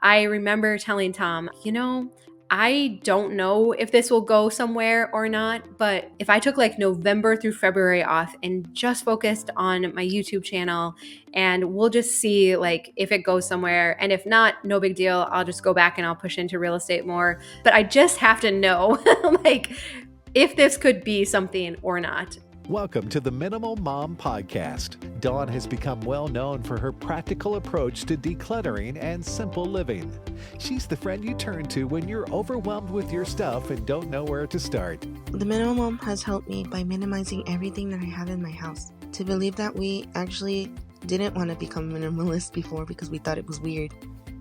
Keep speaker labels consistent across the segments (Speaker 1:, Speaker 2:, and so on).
Speaker 1: I remember telling Tom, I don't know if this will go somewhere or not, but if I took like November through February off and just focused on my YouTube channel, and we'll just see like if it goes somewhere, and if not, no big deal. I'll just go back and I'll push into real estate more. But I just have to know like if this could be something or not.
Speaker 2: Welcome to the Minimal Mom Podcast. Dawn has become well known for her practical approach to decluttering and simple living. She's the friend you turn to when you're overwhelmed with your stuff and don't know where to start.
Speaker 3: The Minimal Mom has helped me by minimizing everything that I have in my house. To believe that we actually didn't want to become minimalist before because we thought it was weird.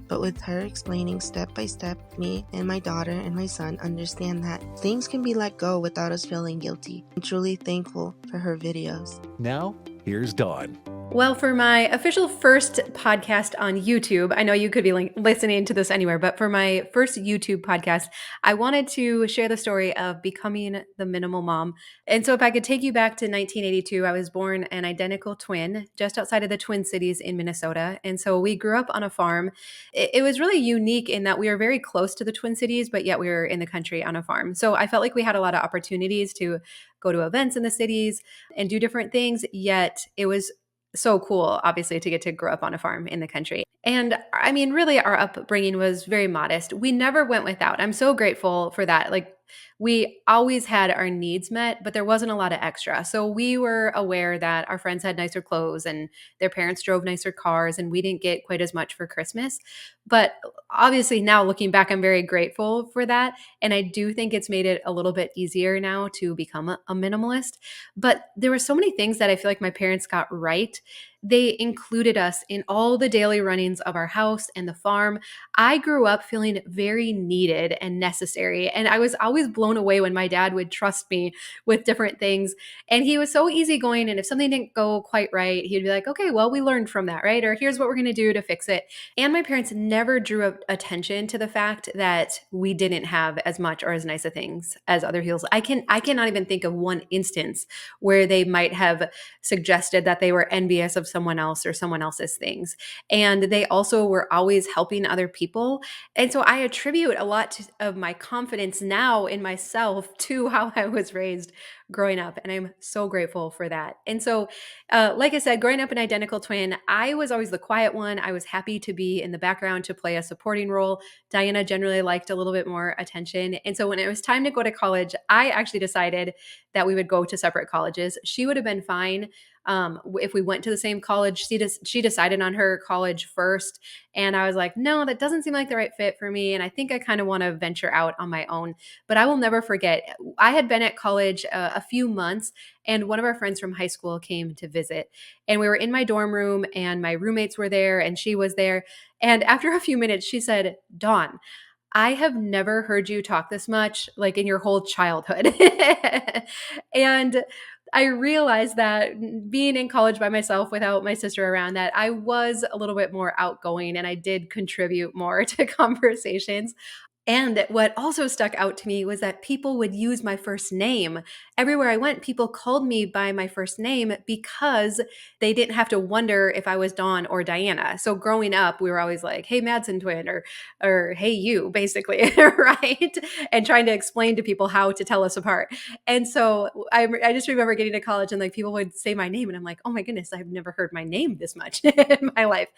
Speaker 3: But with her explaining step by step, me and my daughter and my son understand that things can be let go without us feeling guilty. I'm truly thankful for her videos.
Speaker 2: Now, here's Dawn.
Speaker 1: Well, for my official first podcast on YouTube, I know you could be listening to this anywhere, but for my first YouTube podcast, I wanted to share the story of becoming the minimal mom. And so if I could take you back to 1982, I was born an identical twin just outside of the Twin Cities in Minnesota. And so we grew up on a farm. It was really unique in that we were very close to the Twin Cities, but yet we were in the country on a farm. So I felt like we had a lot of opportunities to go to events in the cities and do different things, yet it was so cool, obviously, to get to grow up on a farm in the country. And I mean, really, our upbringing was very modest. We never went without. I'm so grateful for that. Like, we always had our needs met, but there wasn't a lot of extra. So we were aware that our friends had nicer clothes and their parents drove nicer cars, and we didn't get quite as much for Christmas. But obviously, now looking back, I'm very grateful for that. And I do think it's made it a little bit easier now to become a minimalist. But there were so many things that I feel like my parents got right. They included us in all the daily runnings of our house and the farm. I grew up feeling very needed and necessary. And I was always blown away when my dad would trust me with different things. And he was so easygoing. And if something didn't go quite right, he'd be like, okay, well, we learned from that, right? Or here's what we're going to do to fix it. And my parents never drew attention to the fact that we didn't have as much or as nice of things as other heels. I cannot even think of one instance where they might have suggested that they were envious of someone else or someone else's things. And they also were always helping other people. And so I attribute a lot of my confidence now in myself to how I was raised growing up. And I'm so grateful for that. And so, like I said, growing up an identical twin, I was always the quiet one. I was happy to be in the background to play a supporting role. Diana generally liked a little bit more attention. And so when it was time to go to college, I actually decided that we would go to separate colleges. She would have been fine if we went to the same college. She decided on her college first. And I was like, no, that doesn't seem like the right fit for me. And I think I kind of want to venture out on my own. But I will never forget, I had been at college a few months, and one of our friends from high school came to visit. And we were in my dorm room, and my roommates were there, and she was there. And after a few minutes, she said, Dawn, I have never heard you talk this much, like in your whole childhood. And I realized that being in college by myself without my sister around, that I was a little bit more outgoing and I did contribute more to conversations. And what also stuck out to me was that people would use my first name. Everywhere I went, people called me by my first name because they didn't have to wonder if I was Dawn or Diana. So growing up, we were always like, hey, Madsen twin, or hey, you, basically, right? And trying to explain to people how to tell us apart. And so I just remember getting to college and like people would say my name and I'm like, oh my goodness, I've never heard my name this much in my life.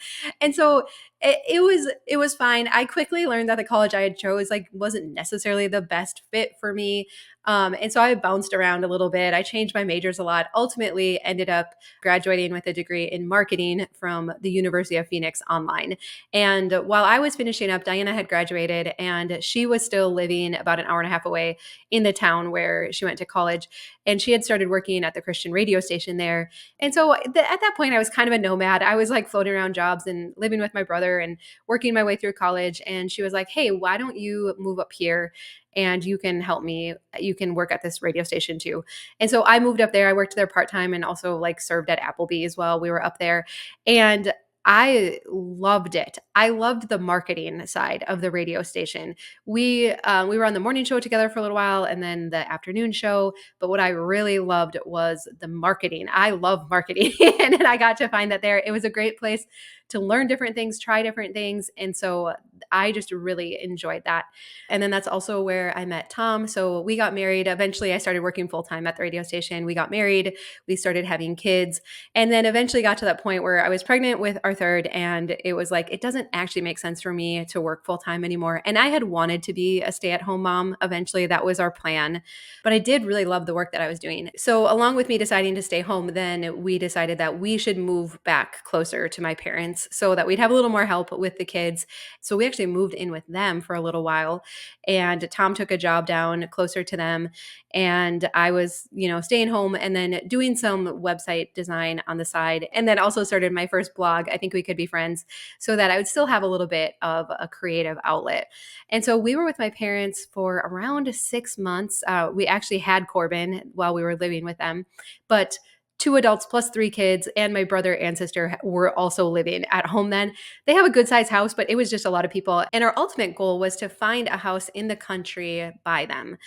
Speaker 1: And so it was fine. I quickly learned that the college I had chose wasn't necessarily the best fit for me. And so I bounced around a little bit. I changed my majors a lot, ultimately ended up graduating with a degree in marketing from the University of Phoenix online. And while I was finishing up, Diana had graduated and she was still living about an hour and a half away in the town where she went to college. And she had started working at the Christian radio station there. And so at that point, I was kind of a nomad. I was like floating around jobs and living with my brother and working my way through college. And she was like, hey, why don't you move up here and you can help me? You can work at this radio station too. And so I moved up there. I worked there part-time and also like served at Applebee's while we were up there. And I loved it. I loved the marketing side of the radio station. We were on the morning show together for a little while and then the afternoon show. But what I really loved was the marketing. I love marketing. And I got to find that there. It was a great place to learn different things, try different things. And so I just really enjoyed that. And then that's also where I met Tom. So we got married. Eventually, I started working full time at the radio station. We got married. We started having kids. And then eventually got to that point where I was pregnant with our third. And it was like, it doesn't actually make sense for me to work full time anymore. And I had wanted to be a stay at home mom. Eventually, that was our plan. But I did really love the work that I was doing. So, along with me deciding to stay home, then we decided that we should move back closer to my parents so that we'd have a little more help with the kids. So, we actually moved in with them for a little while. And Tom took a job down closer to them. And I was, staying home and then doing some website design on the side. And then also started my first blog, I Think We Could Be Friends, so that I would still have a little bit of a creative outlet. And so we were with my parents for around 6 months. We actually had Corbin while we were living with them, but 2 adults plus 3 kids and my brother and sister were also living at home then. They have a good sized house, but it was just a lot of people. And our ultimate goal was to find a house in the country by them.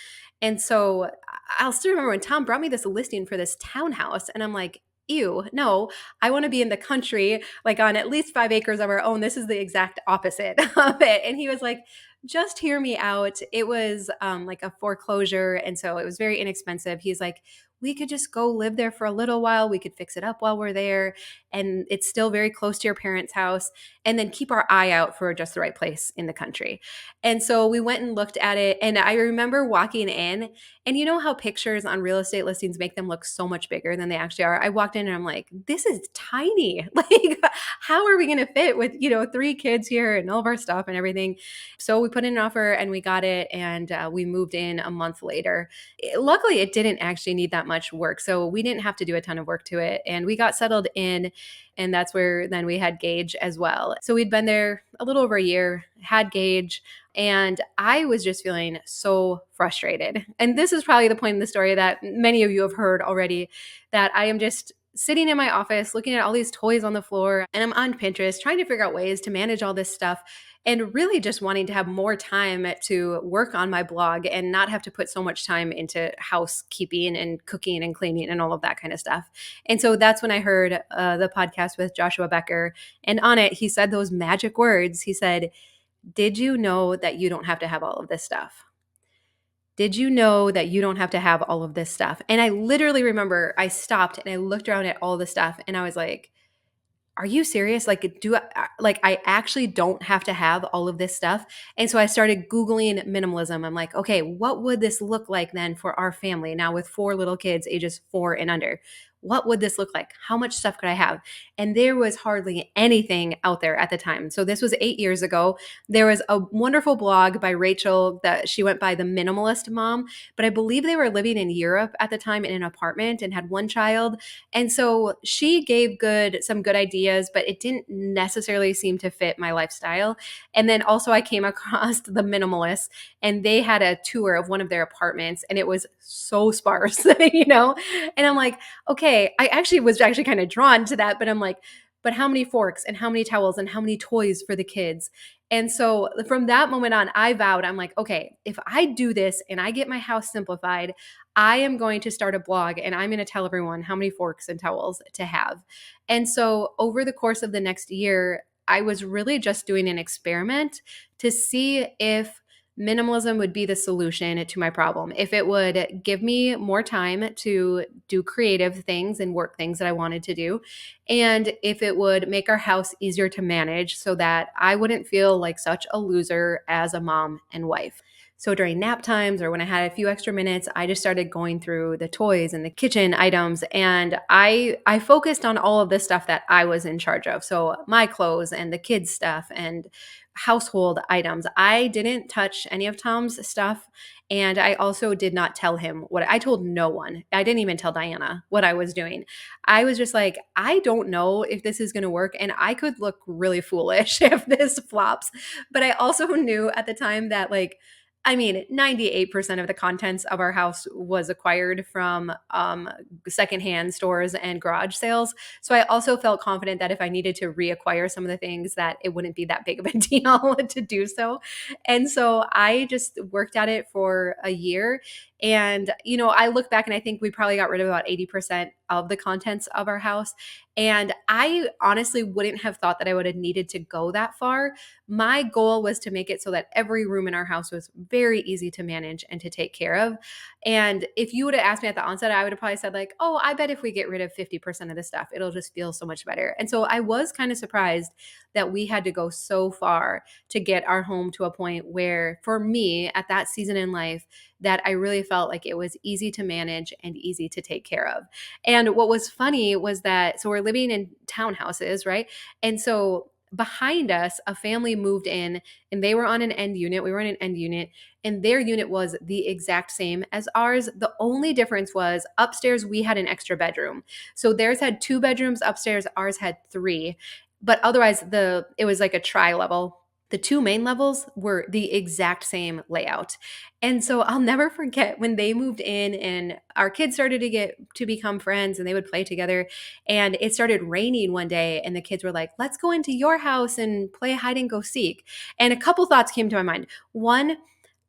Speaker 1: And so I'll still remember when Tom brought me this listing for this townhouse, and I'm like, ew, no, I want to be in the country, like on at least 5 acres of our own. This is the exact opposite of it. And he was like, just hear me out. It was like a foreclosure. And so it was very inexpensive. He's like, we could just go live there for a little while. We could fix it up while we're there. And it's still very close to your parents' house. And then keep our eye out for just the right place in the country. And so we went and looked at it. And I remember walking in, and you know how pictures on real estate listings make them look so much bigger than they actually are? I walked in and I'm like, this is tiny. Like, how are we going to fit with, 3 kids here and all of our stuff and everything? So we put in an offer and we got it, and we moved in a month later. Luckily, it didn't actually need that much work. So we didn't have to do a ton of work to it. And we got settled in. And that's where then we had Gage as well. So we'd been there a little over a year, had Gage, and I was just feeling so frustrated. And this is probably the point in the story that many of you have heard already, that I am just sitting in my office looking at all these toys on the floor, and I'm on Pinterest trying to figure out ways to manage all this stuff, and really just wanting to have more time to work on my blog and not have to put so much time into housekeeping and cooking and cleaning and all of that kind of stuff. And so that's when I heard the podcast with Joshua Becker. And on it, he said those magic words. He said, did you know that you don't have to have all of this stuff? Did you know that you don't have to have all of this stuff? And I literally remember I stopped and I looked around at all the stuff and I was like, are you serious? Like, I actually don't have to have all of this stuff? And so I started Googling minimalism. I'm like, okay, what would this look like then for our family now with 4 little kids, ages 4 and under? What would this look like? How much stuff could I have? And there was hardly anything out there at the time. So this was 8 years ago. There was a wonderful blog by Rachel that she went by the Minimalist Mom, but I believe they were living in Europe at the time in an apartment and had 1 child. And so she gave some good ideas, but it didn't necessarily seem to fit my lifestyle. And then also I came across the Minimalists, and they had a tour of one of their apartments, and it was so sparse, And I'm like, okay, I actually was kind of drawn to that, but I'm like, but how many forks and how many towels and how many toys for the kids? And so from that moment on, I vowed, I'm like, okay, if I do this and I get my house simplified, I am going to start a blog and I'm going to tell everyone how many forks and towels to have. And so over the course of the next year, I was really just doing an experiment to see if minimalism would be the solution to my problem. If it would give me more time to do creative things and work things that I wanted to do, and if it would make our house easier to manage so that I wouldn't feel like such a loser as a mom and wife. So during nap times or when I had a few extra minutes, I just started going through the toys and the kitchen items, and I focused on all of the stuff that I was in charge of. So my clothes and the kids' stuff and household items. I didn't touch any of Tom's stuff, and I also did not tell him I told no one. I didn't even tell Diana what I was doing. I was just like, I don't know if this is going to work, and I could look really foolish if this flops. But I also knew at the time that 98% of the contents of our house was acquired from secondhand stores and garage sales. So I also felt confident that if I needed to reacquire some of the things, that it wouldn't be that big of a deal to do so. And so I just worked at it for a year. And, I look back and I think we probably got rid of about 80% of the contents of our house. And I honestly wouldn't have thought that I would have needed to go that far. My goal was to make it so that every room in our house was very easy to manage and to take care of. And if you would have asked me at the onset, I would have probably said, like, oh, I bet if we get rid of 50% of the stuff, it'll just feel so much better. And so I was kind of surprised that we had to go so far to get our home to a point where, for me, at that season in life, that I really felt like it was easy to manage and easy to take care of. And what was funny was that, so we're living in townhouses, right? And so behind us, a family moved in and they were on an end unit. We were in an end unit, and their unit was the exact same as ours. The only difference was upstairs, we had an extra bedroom. So theirs had 2 bedrooms upstairs, ours had 3. But otherwise, it was like a tri-level. The 2 main levels were the exact same layout. And so I'll never forget when they moved in and our kids started to become friends and they would play together. And it started raining one day and the kids were like, let's go into your house and play hide and go seek. And a couple thoughts came to my mind. One,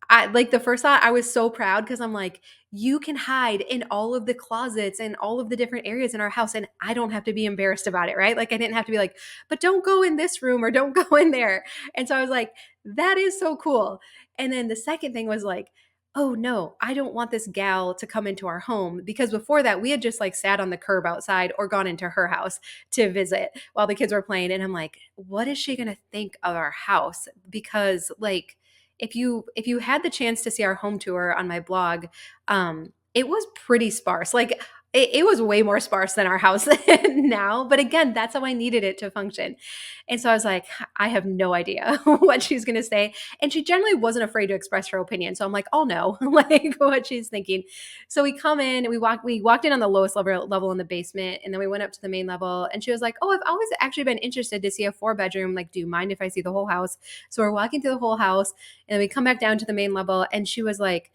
Speaker 1: the first thought, I was so proud because I'm like, you can hide in all of the closets and all of the different areas in our house, and I don't have to be embarrassed about it, right? Like, I didn't have to be like, but don't go in this room or don't go in there. And so I was like, that is so cool. And then the second thing was like, oh no, I don't want this gal to come into our home, because before that we had just like sat on the curb outside or gone into her house to visit while the kids were playing. And I'm like, what is she going to think of our house? Because like, if you had the chance to see our home tour on my blog, it was pretty sparse. Like it was way more sparse than our house now. But again, that's how I needed it to function. And so I was like, I have no idea what she's going to say. And she generally wasn't afraid to express her opinion. So I'm like, I'll know like what she's thinking. So we come in, we walked in on the lowest level in the basement. And then we went up to the main level and she was like, oh, I've always actually been interested to see a 4-bedroom. Like, do you mind if I see the whole house? So we're walking through the whole house and then we come back down to the main level. And she was like,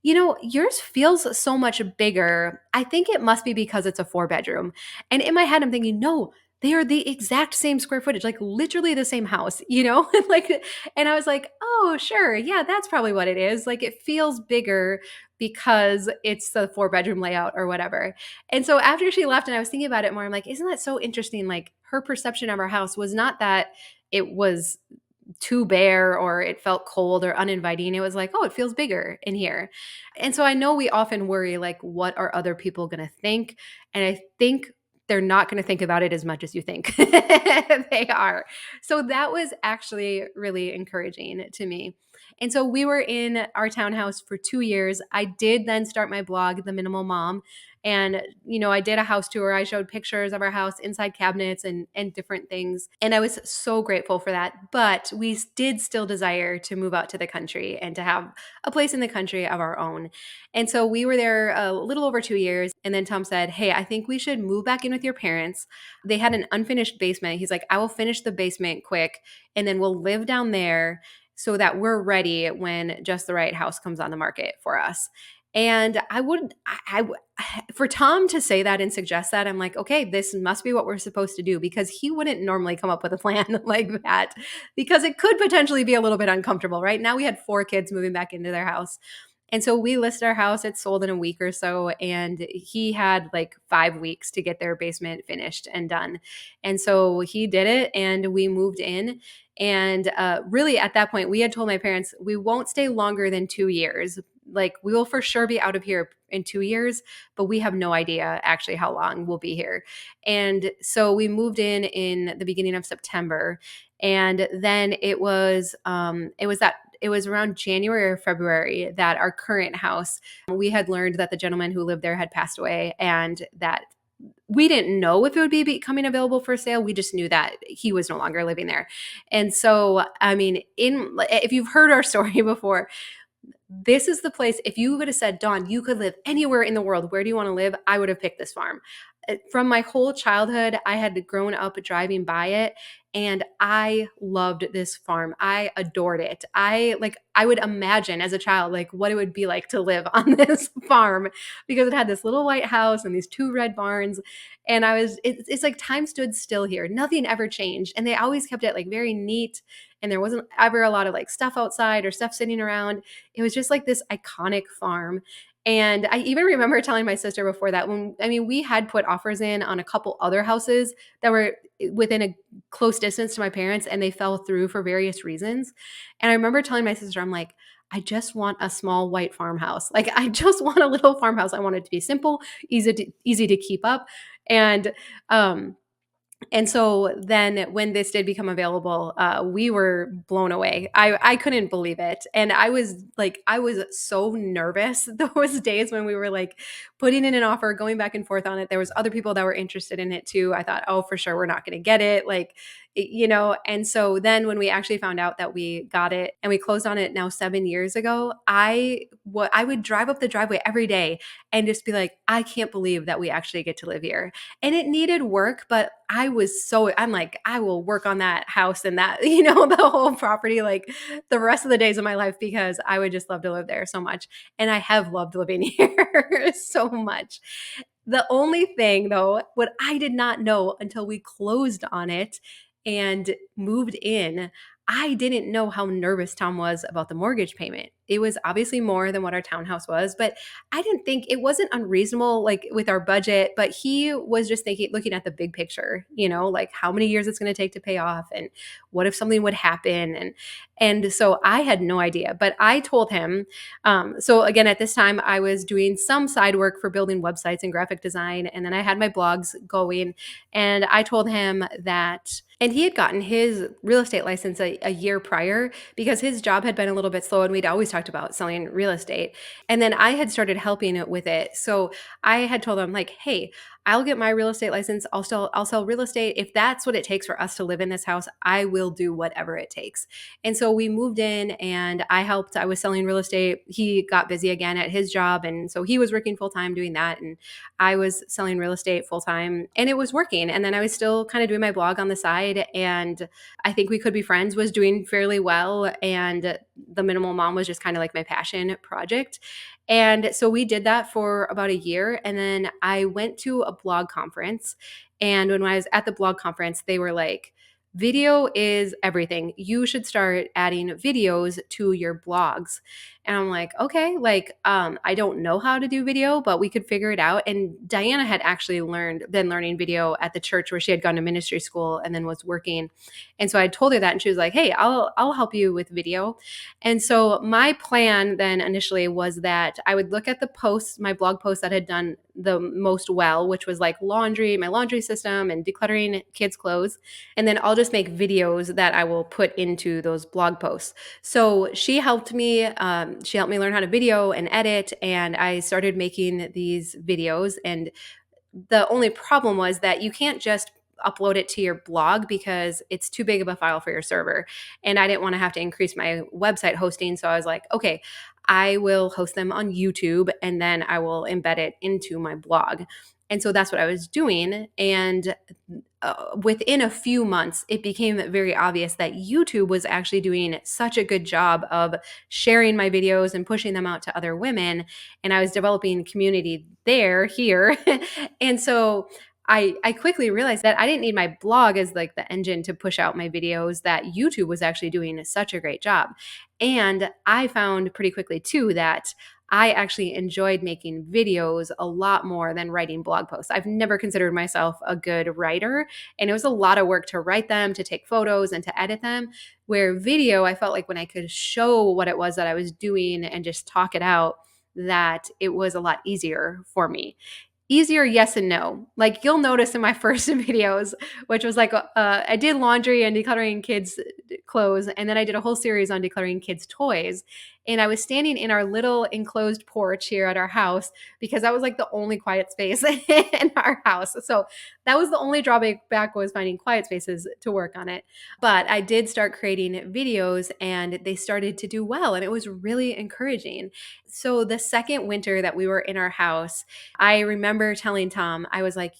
Speaker 1: yours feels so much bigger. I think it must be because it's a 4-bedroom. And in my head, I'm thinking, no, they are the exact same square footage, like literally the same house, like, and I was like, oh, sure. Yeah, that's probably what it is. Like, it feels bigger because it's the 4-bedroom layout or whatever. And so after she left and I was thinking about it more, I'm like, isn't that so interesting? Like, her perception of our house was not that it was too bare or it felt cold or uninviting. It was like, oh, it feels bigger in here. And so I know we often worry, like, what are other people going to think? And I think they're not going to think about it as much as you think they are. So that was actually really encouraging to me. And so we were in our townhouse for 2 years. I did then start my blog, The Minimal Mom. And, I did a house tour. I showed pictures of our house, inside cabinets and different things. And I was so grateful for that. But we did still desire to move out to the country and to have a place in the country of our own. And so we were there a little over 2 years. And then Tom said, hey, I think we should move back in with your parents. They had an unfinished basement. He's like, I will finish the basement quick and then we'll live down there so that we're ready when just the right house comes on the market for us. And for Tom to say that and suggest that, I'm like, okay, this must be what we're supposed to do, because he wouldn't normally come up with a plan like that, because it could potentially be a little bit uncomfortable, right? Now we had 4 kids moving back into their house. And so we listed our house. It sold in a week or so. And he had like 5 weeks to get their basement finished and done. And so he did it and we moved in. And really at that point, we had told my parents, we won't stay longer than 2 years. Like, we will for sure be out of here in 2 years, but we have no idea actually how long we'll be here. And so we moved in the beginning of September. And then it was around January or February that our current house, we had learned that the gentleman who lived there had passed away, and that we didn't know if it would be becoming available for sale. We just knew that he was no longer living there. And so, I mean, if you've heard our story before, this is the place. If you would have said, Dawn, you could live anywhere in the world, where do you want to live? I would have picked this farm. From my whole childhood, I had grown up driving by it, and I loved this farm. I adored it. I would imagine as a child, like, what it would be like to live on this farm, because it had this little white house and these 2 red barns. And it's like time stood still here. Nothing ever changed. And they always kept it like very neat and there wasn't ever a lot of like stuff outside or stuff sitting around. It was just like this iconic farm. And I even remember telling my sister before that we had put offers in on a couple other houses that were within a close distance to my parents, and they fell through for various reasons. And I remember telling my sister, I'm like, I just want a small white farmhouse. Like I just want a little farmhouse. I want it to be simple, easy to keep up. And um and so then when this did become available, we were blown away. I couldn't believe it. And I was so nervous those days when we were like putting in an offer, going back and forth on it. There was other people that were interested in it too. I thought, oh, for sure, we're not going to get it. And so then when we actually found out that we got it and we closed on it now 7 years ago, I would drive up the driveway every day and just be like, I can't believe that we actually get to live here. And it needed work, but I'm like, I will work on that house and that, the whole property, like the rest of the days of my life, because I would just love to live there so much. And I have loved living here so much. The only thing though, what I did not know until we closed on it and moved in, I didn't know how nervous Tom was about the mortgage payment. It was obviously more than what our townhouse was, but I didn't think it wasn't unreasonable, like with our budget, but he was just looking at the big picture, like how many years it's going to take to pay off and what if something would happen. And so I had no idea, but I told him, so again, at this time I was doing some side work for building websites and graphic design. And then I had my blogs going, and I told him that, and he had gotten his real estate license a year prior because his job had been a little bit slow, and we'd always talked about selling real estate. And then I had started helping it with it. So I had told him like, hey, I'll get my real estate license. I'll sell real estate. If that's what it takes for us to live in this house, I will do whatever it takes. And so we moved in and I helped. I was selling real estate. He got busy again at his job. And so he was working full time doing that. And I was selling real estate full time, and it was working. And then I was still kind of doing my blog on the side. And I think We Could Be Friends was doing fairly well. And The Minimal Mom was just kind of like my passion project. And so we did that for about a year. And then I went to a blog conference. And when I was at the blog conference, they were like, video is everything. You should start adding videos to your blogs. And I'm like, okay, I don't know how to do video, but we could figure it out. And Diana had actually been learning video at the church where she had gone to ministry school and then was working. And so I told her that, and she was like, hey, I'll help you with video. And so my plan then initially was that I would look at the posts, my blog posts that had done the most well, which was like laundry, my laundry system, and decluttering kids' clothes. And then I'll just make videos that I will put into those blog posts. So she helped me. She helped me learn how to video and edit, and I started making these videos. And the only problem was that you can't just upload it to your blog because it's too big of a file for your server. And I didn't want to have to increase my website hosting. So I was like, okay, I will host them on YouTube and then I will embed it into my blog. And so that's what I was doing. And within a few months, it became very obvious that YouTube was actually doing such a good job of sharing my videos and pushing them out to other women. And I was developing community here. And so I quickly realized that I didn't need my blog as like the engine to push out my videos, that YouTube was actually doing such a great job. And I found pretty quickly too that I actually enjoyed making videos a lot more than writing blog posts. I've never considered myself a good writer, and it was a lot of work to write them, to take photos, and to edit them. Where video, I felt like when I could show what it was that I was doing and just talk it out, that it was a lot easier for me. Easier, yes and no. Like you'll notice in my first videos, which was like I did laundry and decluttering kids' clothes, and then I did a whole series on decluttering kids' toys. And I was standing in our little enclosed porch here at our house because that was like the only quiet space in our house. So that was the only drawback, was finding quiet spaces to work on it. But I did start creating videos and they started to do well, and it was really encouraging. So the second winter that we were in our house, I remember telling Tom, I was like,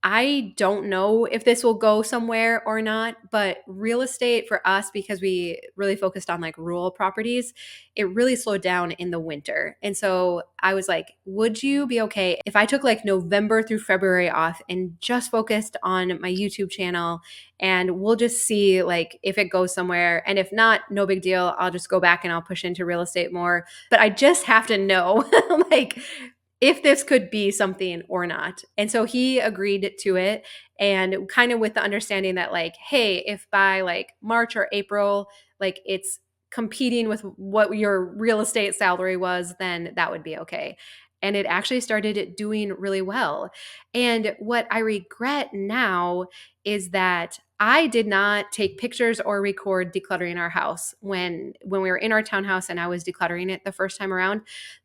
Speaker 1: I don't know if this will go somewhere or not, but real estate for us, because we really focused on like rural properties, it really slowed down in the winter. And so I was like, would you be okay if I took like November through February off and just focused on my YouTube channel, and we'll just see like if it goes somewhere. And if not, no big deal. I'll just go back and I'll push into real estate more. But I just have to know like if this could be something or not. And so he agreed to it, and kind of with the understanding that like, hey, if by like March or April, like it's competing with what your real estate salary was, then that would be okay. And it actually started doing really well. And what I regret now is that I did not take pictures or record decluttering our house when we were in our townhouse and I was decluttering it the first time around,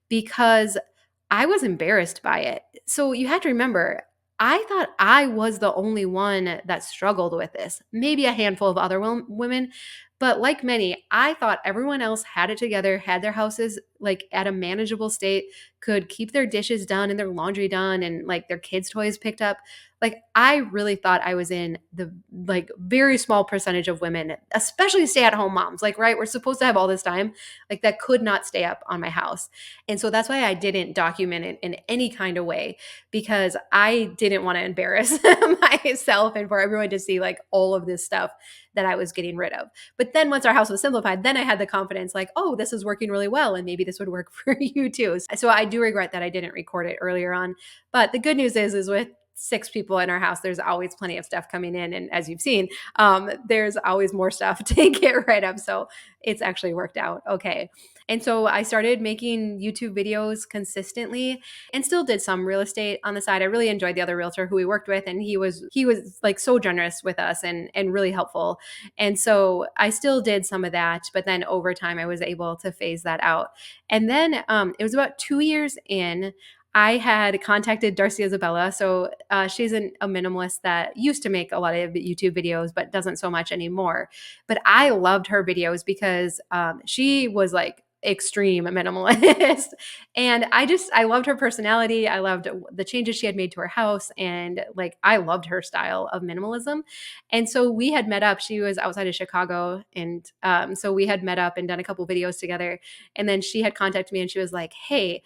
Speaker 1: because I was embarrassed by it. So you have to remember, I thought I was the only one that struggled with this. Maybe a handful of other women, but like many, I thought everyone else had it together, had their houses like at a manageable state, could keep their dishes done and their laundry done and like their kids' toys picked up. Like I really thought I was in the like very small percentage of women, especially stay-at-home moms. Like, right, we're supposed to have all this time, like that could not stay up on my house. And so that's why I didn't document it in any kind of way, because I didn't want to embarrass myself and for everyone to see like all of this stuff that I was getting rid of. But then once our house was simplified, then I had the confidence like, oh, this is working really well and maybe this would work for you too. So I do regret that I didn't record it earlier on. But the good news is with 6 people in our house, there's always plenty of stuff coming in. And as you've seen, there's always more stuff to get rid of. So it's actually worked out okay. And so I started making YouTube videos consistently and still did some real estate on the side. I really enjoyed the other realtor who we worked with, and he was like so generous with us and really helpful. And so I still did some of that, but then over time I was able to phase that out. And then it was about 2 years in, I had contacted Darcy Isabella. So she's a minimalist that used to make a lot of YouTube videos, but doesn't so much anymore. But I loved her videos because she was like extreme minimalist. And I loved her personality. I loved the changes she had made to her house. And like, I loved her style of minimalism. And so we had met up. She was outside of Chicago. And so we had met up and done a couple videos together. And then she had contacted me and she was like, hey,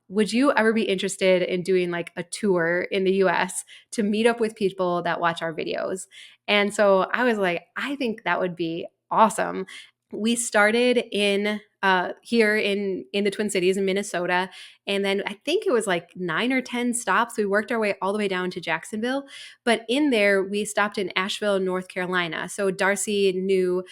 Speaker 1: would you ever be interested in doing like a tour in the US to meet up with people that watch our videos? And so I was like, I think that would be awesome. We started in here in the Twin Cities in Minnesota, and then I think it was like 9 or 10 stops. We worked our way all the way down to Jacksonville, but in there we stopped in Asheville, North Carolina. So Darcy knew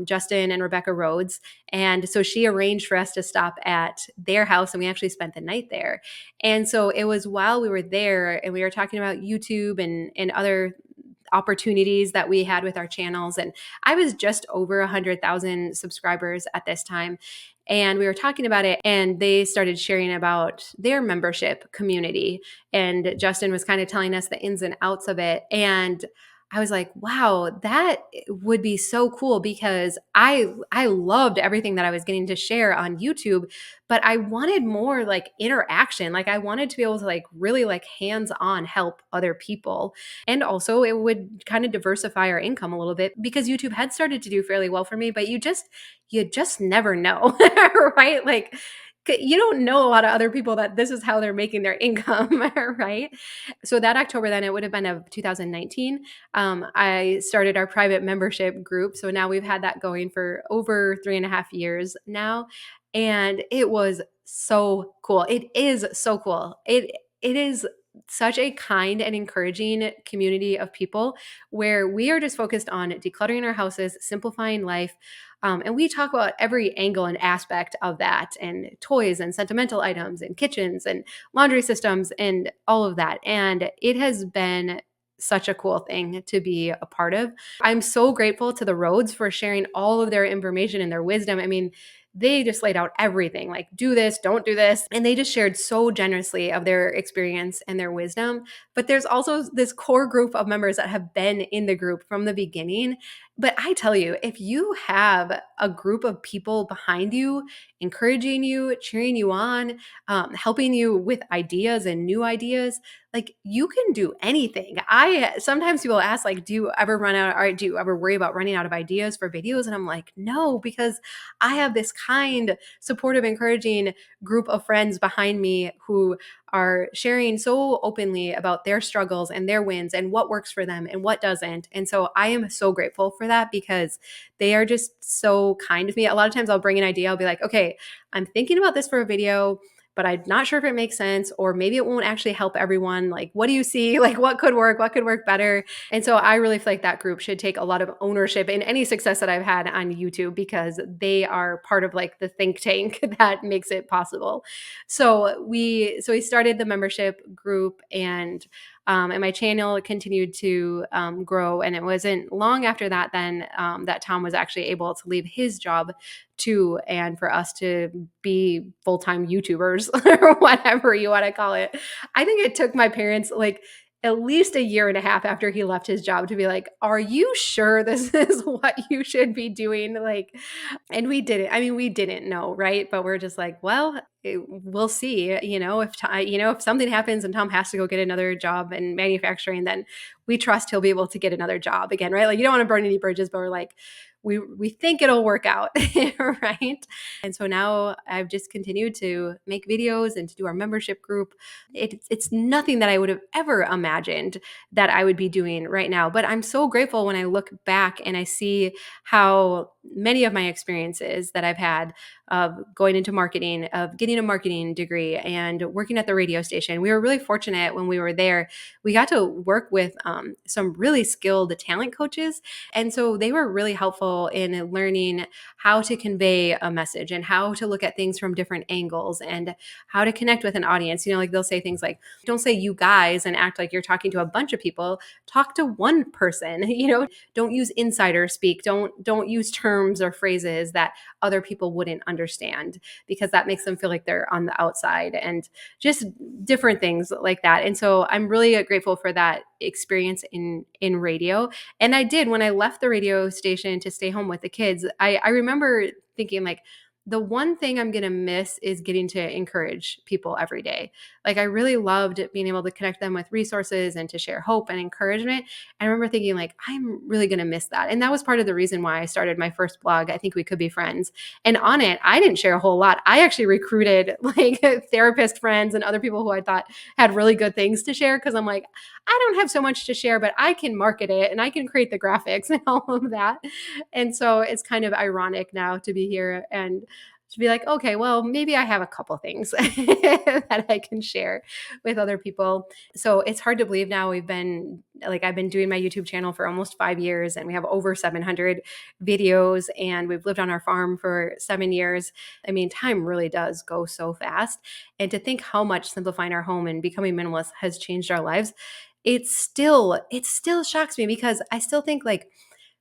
Speaker 1: Justin and Rebecca Rhodes, and so she arranged for us to stop at their house, and we actually spent the night there. And so it was while we were there, and we were talking about YouTube and other opportunities that we had with our channels. And I was just over 100,000 subscribers at this time. And we were talking about it, and they started sharing about their membership community. And Justin was kind of telling us the ins and outs of it. And I was like, wow, that would be so cool, because I loved everything that I was getting to share on YouTube, but I wanted more like interaction. Like I wanted to be able to like really like hands-on help other people. And also it would kind of diversify our income a little bit, because YouTube had started to do fairly well for me, but you just never know, right? Like you don't know a lot of other people that this is how they're making their income, right? So that October, then it would have been of 2019. I started our private membership group. So now we've had that going for over 3.5 years now. And it was so cool. It is so cool. It is such a kind and encouraging community of people where we are just focused on decluttering our houses, simplifying life. And we talk about every angle and aspect of that, and toys and sentimental items and kitchens and laundry systems and all of that. And it has been such a cool thing to be a part of. I'm so grateful to the Rhodes for sharing all of their information and their wisdom. I mean, they just laid out everything, like do this, don't do this. And they just shared so generously of their experience and their wisdom. But there's also this core group of members that have been in the group from the beginning. But I tell you, if you have a group of people behind you, encouraging you, cheering you on, helping you with ideas and new ideas, like you can do anything. I sometimes people ask, like, do you ever run out, or do you ever worry about running out of ideas for videos? And I'm like, no, because I have this kind, supportive, encouraging group of friends behind me who are sharing so openly about their struggles and their wins and what works for them and what doesn't. And so I am so grateful for that because they are just so kind to me. A lot of times I'll bring an idea, I'll be like, okay, I'm thinking about this for a video, but I'm not sure if it makes sense, or maybe it won't actually help everyone. Like, what do you see? Like, what could work? What could work better? And so I really feel like that group should take a lot of ownership in any success that I've had on YouTube because they are part of like the think tank that makes it possible. So we started the membership group, and my channel continued to grow. And it wasn't long after that then that Tom was actually able to leave his job too, and for us to be full-time YouTubers or whatever you want to call it. I think it took my parents like at least a year and a half after he left his job to be like, are you sure this is what you should be doing? Like, and we didn't. I mean, we didn't know, right? But we're just like, well, we'll see. If something happens and Tom has to go get another job in manufacturing, then we trust he'll be able to get another job again, right? Like, you don't want to burn any bridges, but we're like, we think it'll work out, right? And so now I've just continued to make videos and to do our membership group. It's nothing that I would have ever imagined that I would be doing right now, but I'm so grateful when I look back and I see how many of my experiences that I've had of going into marketing, of getting a marketing degree and working at the radio station. We were really fortunate when we were there. We got to work with some really skilled talent coaches. And so they were really helpful in learning how to convey a message and how to look at things from different angles and how to connect with an audience. Like they'll say things like, don't say you guys and act like you're talking to a bunch of people. Talk to one person, don't use insider speak. Don't use terms or phrases that other people wouldn't understand because that makes them feel like they're on the outside and just different things like that. And so I'm really grateful for that experience in radio. And I did, when I left the radio station to stay home with the kids, I remember thinking like, the one thing I'm going to miss is getting to encourage people every day. Like I really loved being able to connect them with resources and to share hope and encouragement. I remember thinking like, I'm really going to miss that. And that was part of the reason why I started my first blog, I Think We Could Be Friends. And on it, I didn't share a whole lot. I actually recruited like therapist friends and other people who I thought had really good things to share because I'm like, I don't have so much to share, but I can market it and I can create the graphics and all of that. And so it's kind of ironic now to be here and to be like, okay, well, maybe I have a couple things that I can share with other people. So it's hard to believe now I've been doing my YouTube channel for almost 5 years and we have over 700 videos and we've lived on our farm for 7 years. I mean, time really does go so fast. And to think how much simplifying our home and becoming minimalist has changed our lives, it still shocks me because I still think like,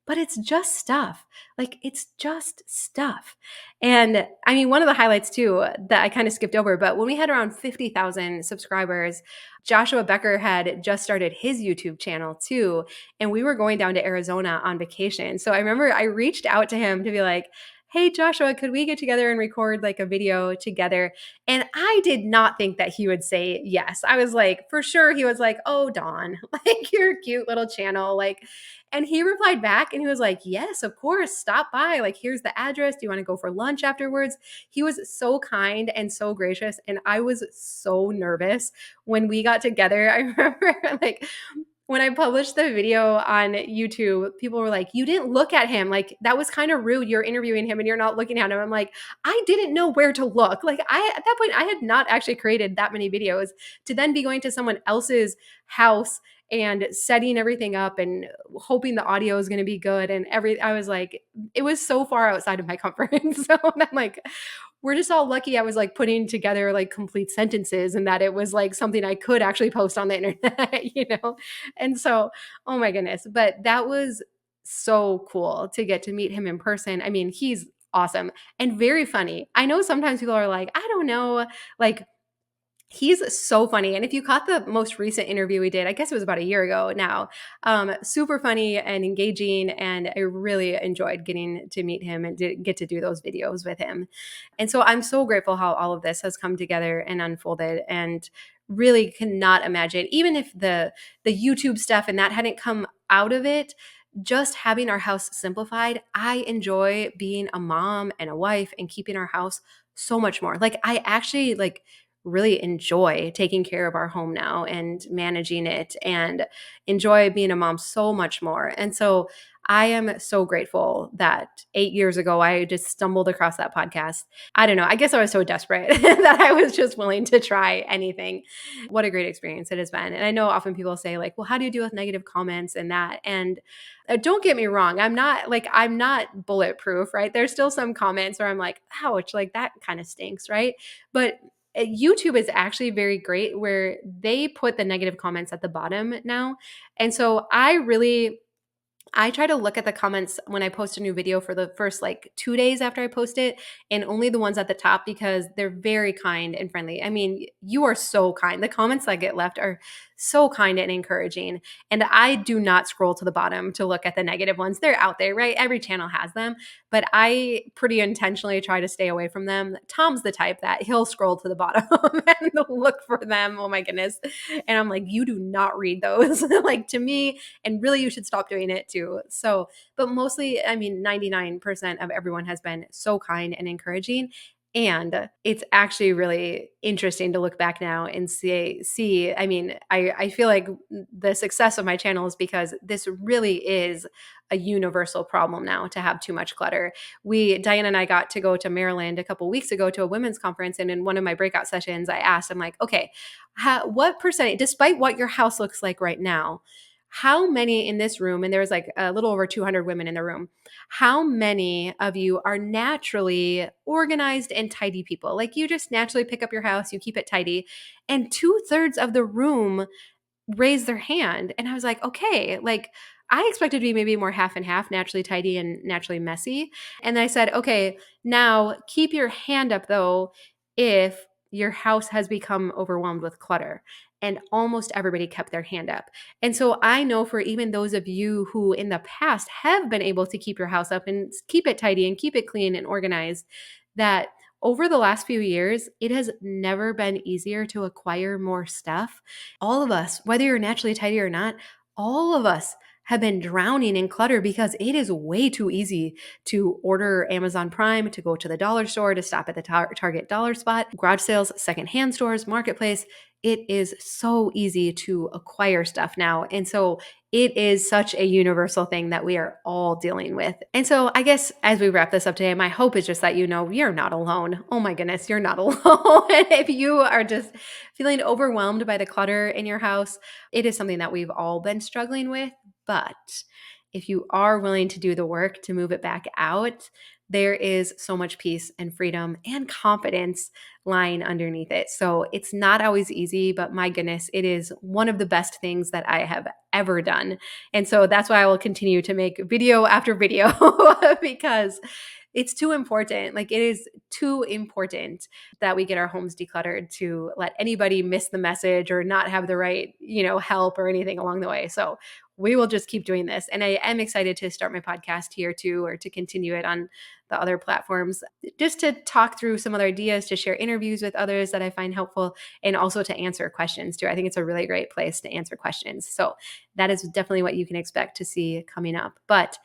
Speaker 1: but it's just stuff. Like it's just stuff. And I mean, one of the highlights too that I kind of skipped over, but when we had around 50,000 subscribers, Joshua Becker had just started his YouTube channel too. And we were going down to Arizona on vacation. So I remember I reached out to him to be like, hey, Joshua, could we get together and record like a video together? And I did not think that he would say yes. I was like, for sure. He was like, oh, Dawn, like your cute little channel. Like, and he replied back and he was like, yes, of course, stop by. Like, here's the address. Do you want to go for lunch afterwards? He was so kind and so gracious. And I was so nervous when we got together. I remember like when I published the video on YouTube, people were like, you didn't look at him. Like, that was kind of rude. You're interviewing him and you're not looking at him. I'm like, I didn't know where to look. Like, at that point, I had not actually created that many videos to then be going to someone else's house and setting everything up and hoping the audio is going to be good. And I was like, it was so far outside of my comfort zone. I'm like, we're just all lucky I was like putting together like complete sentences and that it was like something I could actually post on the internet. And so, oh my goodness, but that was so cool to get to meet him in person. I mean, he's awesome and very funny. I know sometimes people are like, I don't know, like he's so funny. And if you caught the most recent interview we did, I guess it was about a year ago now, super funny and engaging. And I really enjoyed getting to meet him and to get to do those videos with him. And so I'm so grateful how all of this has come together and unfolded, and really cannot imagine, even if the YouTube stuff and that hadn't come out of it, just having our house simplified. I enjoy being a mom and a wife and keeping our house so much more. Like I actually like really enjoy taking care of our home now and managing it, and enjoy being a mom so much more. And so I am so grateful that 8 years ago I just stumbled across that podcast. I don't know. I guess I was so desperate that I was just willing to try anything. What a great experience it has been. And I know often people say like, well, how do you deal with negative comments and that? And don't get me wrong. I'm not bulletproof, right? There's still some comments where I'm like, ouch, like that kind of stinks, right? But YouTube is actually very great where they put the negative comments at the bottom now. And so I try to look at the comments when I post a new video for the first like 2 days after I post it, and only the ones at the top, because they're very kind and friendly. I mean, you are so kind. The comments that get left are so kind and encouraging. And I do not scroll to the bottom to look at the negative ones. They're out there, right? Every channel has them, but I pretty intentionally try to stay away from them. Tom's the type that he'll scroll to the bottom and look for them. Oh my goodness. And I'm like, you do not read those. Like to me, and really you should stop doing it too. So, but mostly, I mean, 99% of everyone has been so kind and encouraging. And it's actually really interesting to look back now and see, I mean, I feel like the success of my channel is because this really is a universal problem now, to have too much clutter. Diane and I got to go to Maryland a couple weeks ago to a women's conference. And in one of my breakout sessions, I asked, I'm like, okay, what percentage, despite what your house looks like right now, how many in this room, and there was like a little over 200 women in the room, how many of you are naturally organized and tidy people? Like you just naturally pick up your house, you keep it tidy. And 2/3 of the room raised their hand. And I was like, okay, like I expected to be maybe more half and half, naturally tidy and naturally messy. And then I said, okay, now keep your hand up though if your house has become overwhelmed with clutter. And almost everybody kept their hand up. And so I know for even those of you who in the past have been able to keep your house up and keep it tidy and keep it clean and organized, that over the last few years, it has never been easier to acquire more stuff. All of us, whether you're naturally tidy or not, all of us have been drowning in clutter because it is way too easy to order Amazon Prime, to go to the dollar store, to stop at the Target dollar spot, garage sales, secondhand stores, marketplace. It is so easy to acquire stuff now. And so it is such a universal thing that we are all dealing with. And so I guess as we wrap this up today, my hope is just that you're not alone. Oh my goodness, you're not alone. If you are just feeling overwhelmed by the clutter in your house, it is something that we've all been struggling with. But if you are willing to do the work to move it back out, there is so much peace and freedom and confidence lying underneath it. So it's not always easy, but my goodness, it is one of the best things that I have ever done. And so that's why I will continue to make video after video because it's too important. Like it is too important that we get our homes decluttered to let anybody miss the message or not have the right, help or anything along the way. So we will just keep doing this. And I am excited to start my podcast here too, or to continue it on the other platforms, just to talk through some other ideas, to share interviews with others that I find helpful, and also to answer questions too. I think it's a really great place to answer questions. So that is definitely what you can expect to see coming up. But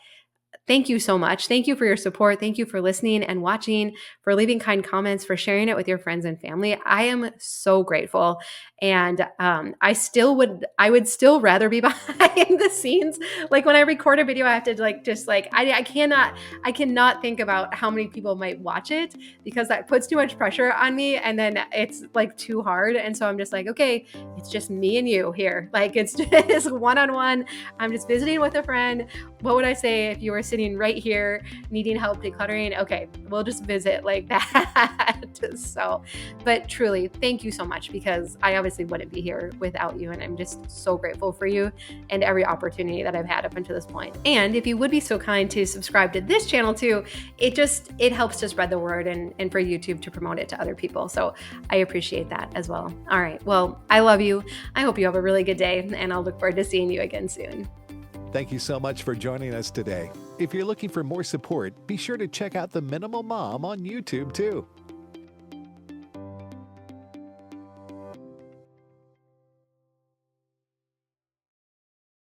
Speaker 1: thank you so much. Thank you for your support. Thank you for listening and watching, for leaving kind comments, for sharing it with your friends and family. I am so grateful. And I would still rather be behind the scenes. Like when I record a video, I have to I cannot think about how many people might watch it, because that puts too much pressure on me. And then it's like too hard. And so I'm just like, okay, it's just me and you here. Like it's just one-on-one. I'm just visiting with a friend. What would I say if you were are sitting right here needing help decluttering, okay, we'll just visit like that. So, but truly, thank you so much, because I obviously wouldn't be here without you. And I'm just so grateful for you and every opportunity that I've had up until this point. And if you would be so kind to subscribe to this channel too, it helps to spread the word and for YouTube to promote it to other people. So I appreciate that as well. All right. Well, I love you. I hope you have a really good day, and I'll look forward to seeing you again soon.
Speaker 2: Thank you so much for joining us today. If you're looking for more support, be sure to check out The Minimal Mom on YouTube too.